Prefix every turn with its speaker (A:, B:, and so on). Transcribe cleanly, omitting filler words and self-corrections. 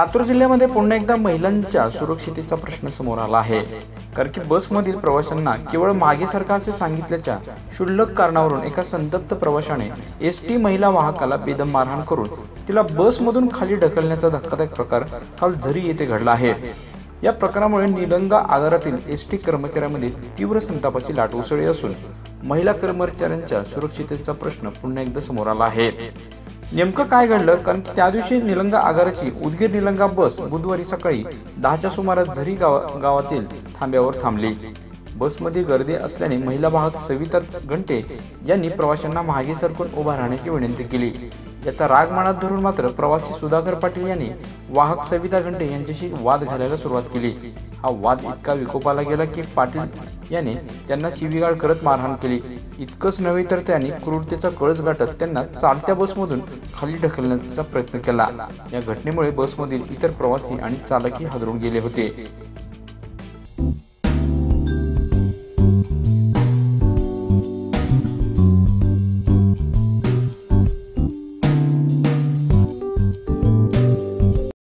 A: लातूर जिल्ह्यामध्ये पुन्हा एकदा महिलांच्या सुरक्षिततेचा प्रश्न समोर आला आहे। कारण की बसमधील प्रवाशांना केवळ मागे सरका असे सांगितल्याच्या क्षुल्लक कारणावरून एका संतप्त प्रवाशाने एसटी महिला वाहकाला बेदम मारहाण करून तिला बसमधून खाली ढकलण्याचा धक्कादायक प्रकार काल झरी येथे घडला आहे। या प्रकारामुळे निलंगा आगारातील एसटी कर्मचाऱ्यांमध्ये तीव्र संतापाची लाट उसळली असून महिला कर्मचाऱ्यांच्या सुरक्षिततेचा प्रश्न पुन्हा एकदा समोर आला आहे। नेमकं काय घडलं? कारण की त्या दिवशी निलंगा आगाराची उदगीर निलंगा बस बुधवारी सकाळी 10च्या सुमारास झरी गावातील थांब्यावर थांबली। बसमध्ये गर्दी असल्याने महिला वाहक सविता घंटे यांनी प्रवाशांना मागे सरकून उभा राहण्याची विनंती केली। याचा राग मनात धरून मात्र प्रवासी सुधाकर पाटील यांनी वाहक सविता घंटे यांच्याशी वाद घालायला सुरुवात केली। हा वाद इतका विकोपाला गेला की पाटील यांनी त्यांना शिवीगाळ करत मारहाण केली। इतकंच नव्हे तर त्यांनी क्रूरतेचा कळस गाठत त्यांना चालत्या बसमधून खाली ढकलण्याचा प्रयत्न केला। या घटनेमुळे बसमधील इतर प्रवासी आणि चालकही हादरून गेले होते।